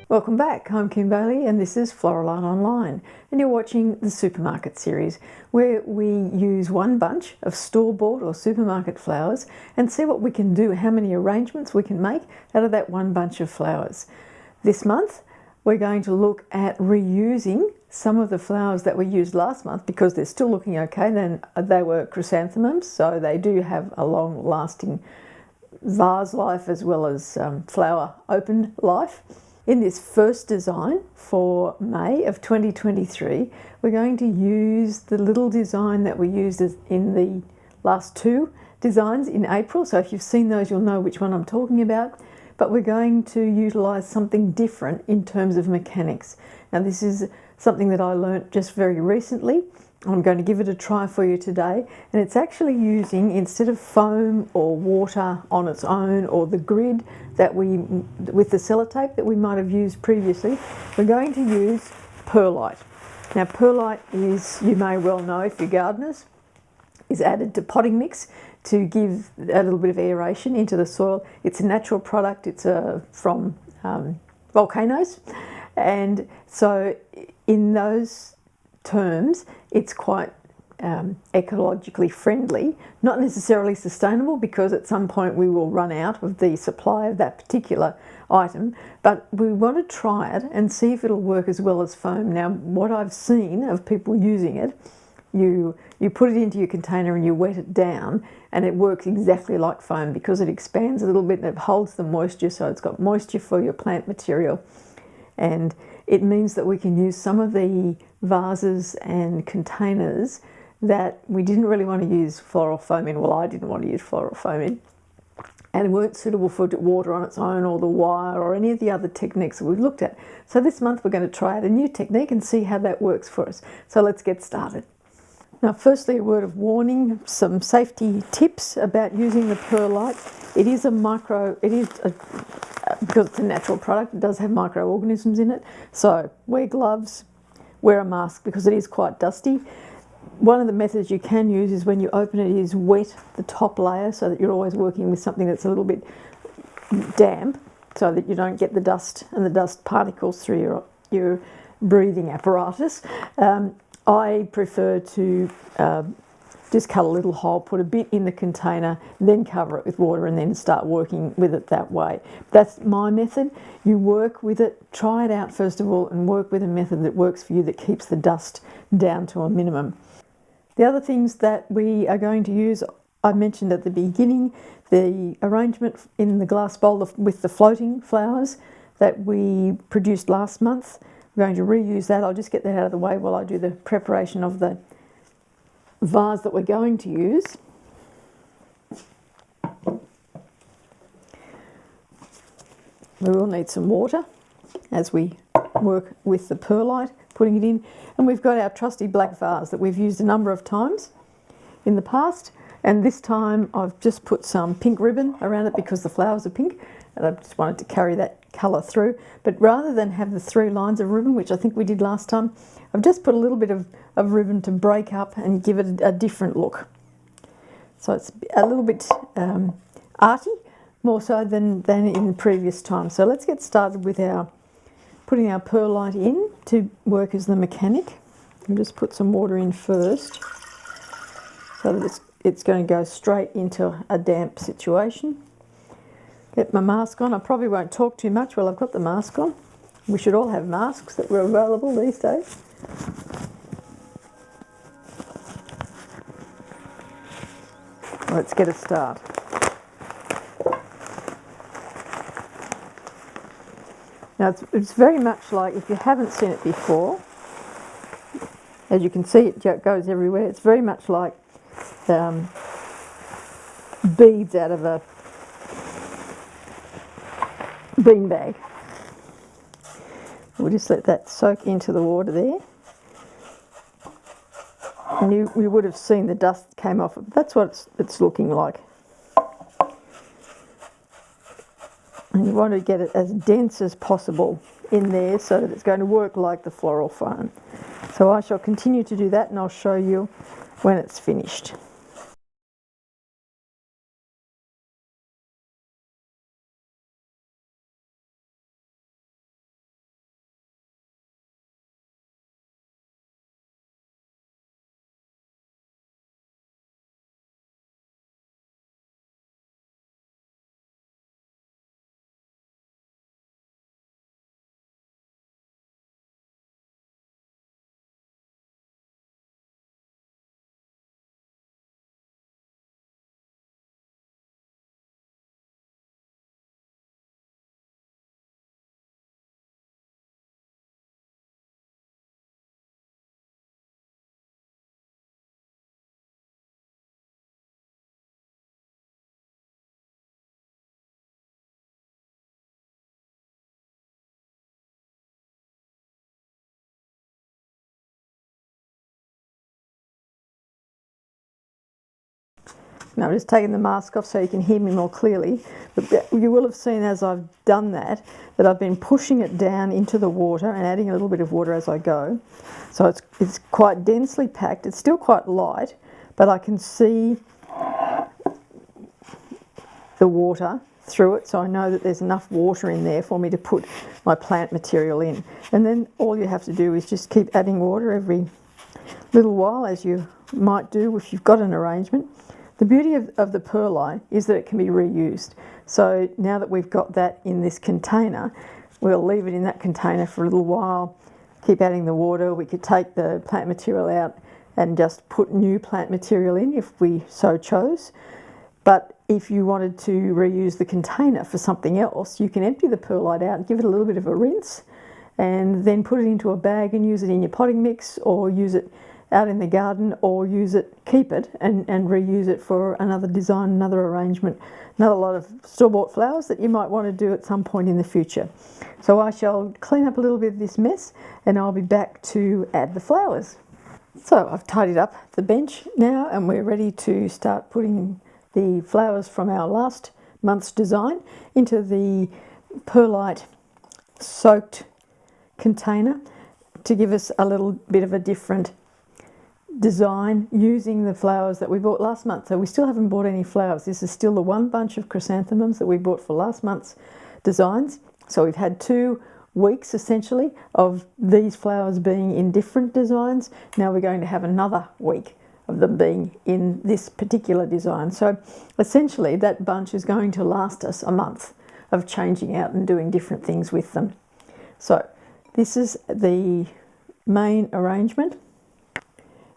Welcome back, I'm Kim Bailey and this is Floral Online, and you're watching the supermarket series where we use one bunch of store-bought or supermarket flowers and see what we can do, how many arrangements we can make out of that one bunch of flowers. This month we're going to look at reusing some of the flowers that we used last month because they're still looking okay. Then they were chrysanthemums, so they do have a long-lasting vase life as well as flower open life. In this first design for May of 2023, we're going to use the little design that we used in the last two designs in April. So if you've seen those, you'll know which one I'm talking about. But we're going to utilise something different in terms of mechanics. Now this is something that I learnt just very recently. I'm going to give it a try for you today, and it's actually using, instead of foam or water on its own or the grid that with the sellotape that we might have used previously, we're going to use perlite. Now perlite is, you may well know if you're gardeners, is added to potting mix to give a little bit of aeration into the soil. It's a natural product, it's from volcanoes, and so in those terms it's quite ecologically friendly, not necessarily sustainable because at some point we will run out of the supply of that particular item, but we want to try it and see if it'll work as well as foam. Now what I've seen of people using it, you put it into your container and you wet it down and it works exactly like foam because it expands a little bit and it holds the moisture, so it's got moisture for your plant material, and it means that we can use some of the vases and containers that we didn't really want to use floral foam in. Well, I didn't want to use floral foam in, and weren't suitable for water on its own or the wire or any of the other techniques that we've looked at. So this month we're going to try out a new technique and see how that works for us. So let's get started. Now firstly, a word of warning, some safety tips about using the perlite. It is because it's a natural product, it does have microorganisms in it. So wear gloves, wear a mask because it is quite dusty. One of the methods you can use is when you open it is wet the top layer so that you're always working with something that's a little bit damp so that you don't get the dust and the dust particles through your breathing apparatus. I prefer to just cut a little hole, put a bit in the container, then cover it with water and then start working with it that way. That's my method. You work with it, try it out first of all, and work with a method that works for you that keeps the dust down to a minimum. The other things that we are going to use, I mentioned at the beginning, the arrangement in the glass bowl with the floating flowers that we produced last month. We're going to reuse that. I'll just get that out of the way while I do the preparation of the vase that we're going to use. We will need some water as we work with the perlite, putting it in. And we've got our trusty black vase that we've used a number of times in the past. And this time I've just put some pink ribbon around it because the flowers are pink and I just wanted to carry that colour through. But rather than have the 3 lines of ribbon, which I think we did last time, I've just put a little bit of ribbon to break up and give it a different look. So it's a little bit arty, more so than in previous times. So let's get started with putting our perlite in to work as the mechanic. I'll just put some water in first so that it's going to go straight into a damp situation. Get my mask on. I probably won't talk too much while I've got the mask on. We should all have masks that were available these days. Let's get a start. Now it's very much like, if you haven't seen it before, as you can see it goes everywhere. It's very much like beads out of a beanbag. We'll just let that soak into the water there. And you would have seen the dust came off. That's what it's looking like. And you want to get it as dense as possible in there so that it's going to work like the floral foam. So I shall continue to do that and I'll show you when it's finished. Now I'm just taking the mask off so you can hear me more clearly. But you will have seen as I've done that I've been pushing it down into the water and adding a little bit of water as I go. So it's quite densely packed. It's still quite light, but I can see the water through it, so I know that there's enough water in there for me to put my plant material in. And then all you have to do is just keep adding water every little while, as you might do if you've got an arrangement. The beauty of the perlite is that it can be reused. So now that we've got that in this container, we'll leave it in that container for a little while, keep adding the water. We could take the plant material out and just put new plant material in if we so chose. But if you wanted to reuse the container for something else, you can empty the perlite out, give it a little bit of a rinse, and then put it into a bag and use it in your potting mix, or use it out in the garden, or keep it and reuse it for another design, another arrangement, another lot of store-bought flowers that you might want to do at some point in the future. So I shall clean up a little bit of this mess and I'll be back to add the flowers. So I've tidied up the bench now and we're ready to start putting the flowers from our last month's design into the perlite soaked container to give us a little bit of a different design using the flowers that we bought last month. So we still haven't bought any flowers. This is still the one bunch of chrysanthemums that we bought for last month's designs. So we've had 2 weeks essentially of these flowers being in different designs. Now we're going to have another week of them being in this particular design. So essentially that bunch is going to last us a month of changing out and doing different things with them. So this is the main arrangement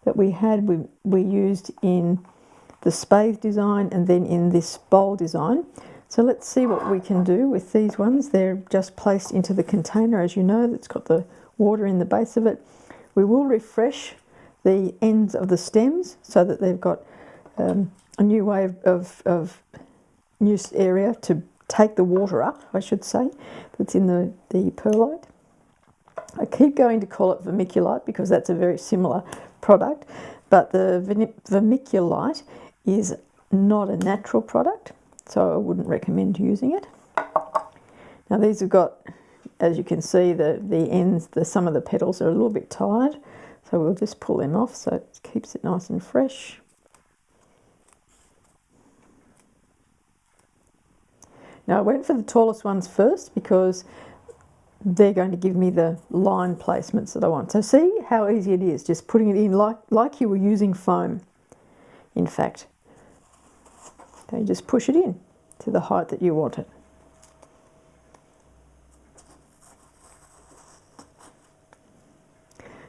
that we had. We used in the spathe design and then in this bowl design. So let's see what we can do with these ones. They're just placed into the container, as you know, that's got the water in the base of it. We will refresh the ends of the stems so that they've got a new way of new area to take the water up, I should say, that's in the perlite. I keep going to call it vermiculite because that's a very similar product, but the vermiculite is not a natural product, so I wouldn't recommend using it. Now these have got, as you can see, the ends, some of the petals are a little bit tired, so we'll just pull them off so it keeps it nice and fresh. Now I went for the tallest ones first because they're going to give me the line placements that I want. So see how easy it is, just putting it in like you were using foam, in fact. So you just push it in to the height that you want it.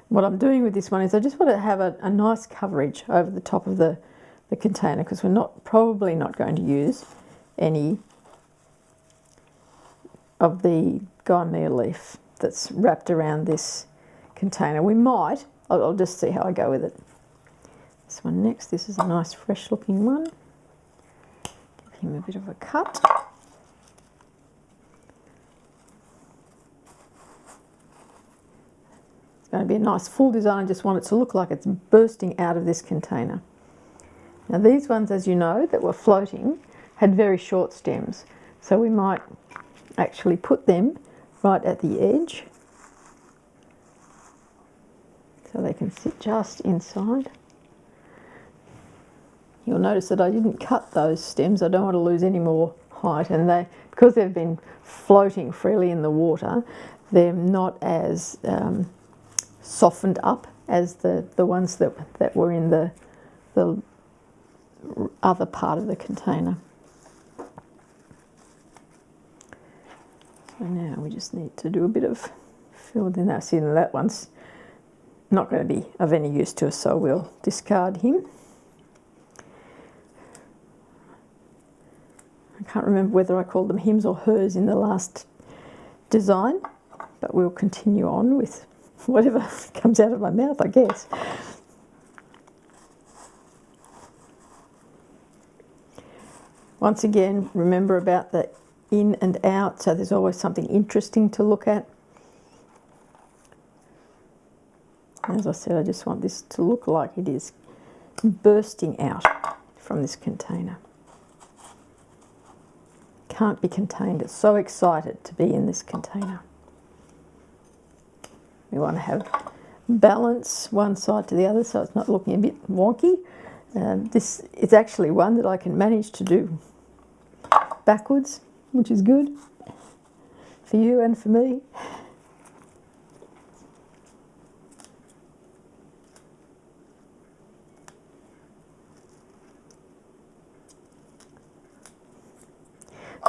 What I'm doing with this one is I just want to have a nice coverage over the top of the container because we're probably not going to use any of the Gaimea leaf that's wrapped around this container. We might, I'll just see how I go with it. This one next, this is a nice fresh looking one. Give him a bit of a cut. It's going to be a nice full design. I just want it to look like it's bursting out of this container. Now these ones, as you know, that were floating had very short stems, so we might actually put them right at the edge so they can sit just inside. You'll notice that I didn't cut those stems. I don't want to lose any more height, and because they've been floating freely in the water, they're not as softened up as the ones that were in the other part of the container. So now we just need to do a bit of fill in that. See, that one's not going to be of any use to us, so we'll discard him. I can't remember whether I called them hims or hers in the last design, but we'll continue on with whatever comes out of my mouth, I guess. Once again, remember about the in and out, so there's always something interesting to look at. As I said, I just want this to look like it is bursting out from this container. Can't be contained. It's so excited to be in this container. We want to have balance one side to the other so it's not looking a bit wonky. This is actually one that I can manage to do backwards, which is good for you and for me.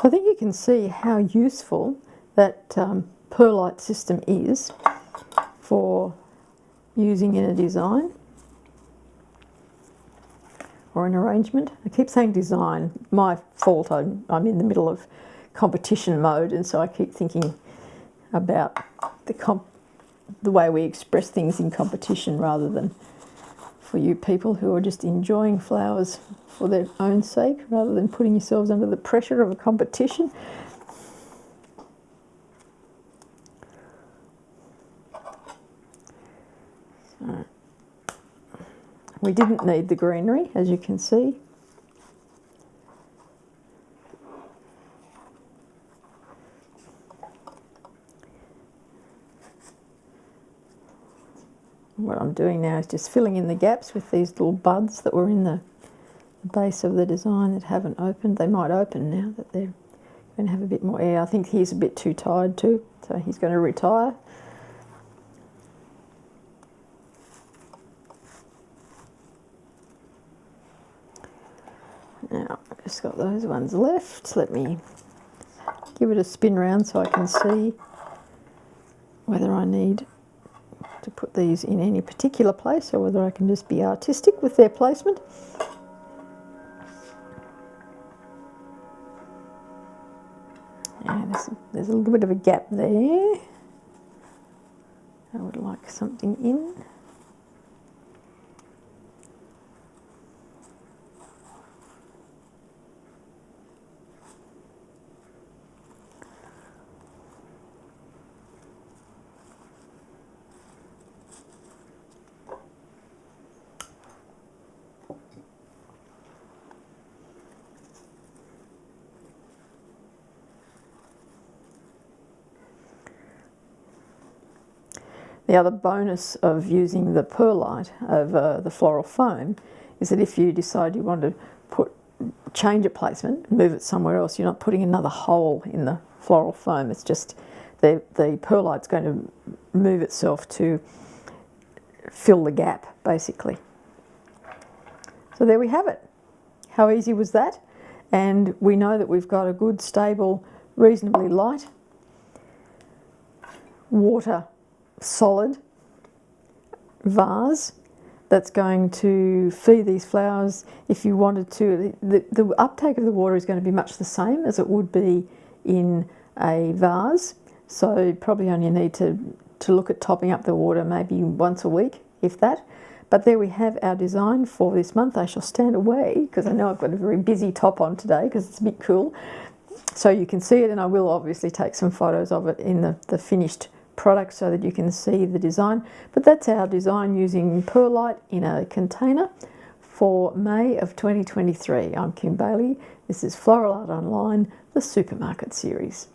I think you can see how useful that perlite system is for using in a design or an arrangement. I keep saying design, my fault, I'm in the middle of competition mode, and so I keep thinking about the way we express things in competition rather than for you people who are just enjoying flowers for their own sake rather than putting yourselves under the pressure of a competition. So, we didn't need the greenery, as you can see. What I'm doing now is just filling in the gaps with these little buds that were in the base of the design that haven't opened. They might open now that they're going to have a bit more air. I think he's a bit too tired too, so he's going to retire. Now, I've just got those ones left. Let me give it a spin round so I can see whether I need to put these in any particular place or whether I can just be artistic with their placement. Yeah, there's a little bit of a gap there. I would like something in. The other bonus of using the perlite over the floral foam is that if you decide you want to change a placement, move it somewhere else, you're not putting another hole in the floral foam. It's just the perlite's going to move itself to fill the gap, basically. So there we have it. How easy was that? And we know that we've got a good, stable, reasonably light, water solid vase that's going to feed these flowers. If you wanted to, the uptake of the water is going to be much the same as it would be in a vase, so probably only need to look at topping up the water maybe once a week, if that. But there we have our design for this month. I shall stand away because I know I've got a very busy top on today because it's a bit cool, so you can see it, and I will obviously take some photos of it in the finished product so that you can see the design. But that's our design using perlite in a container for May of 2023. I'm Kim Bailey. This is Floral Art Online, the supermarket series.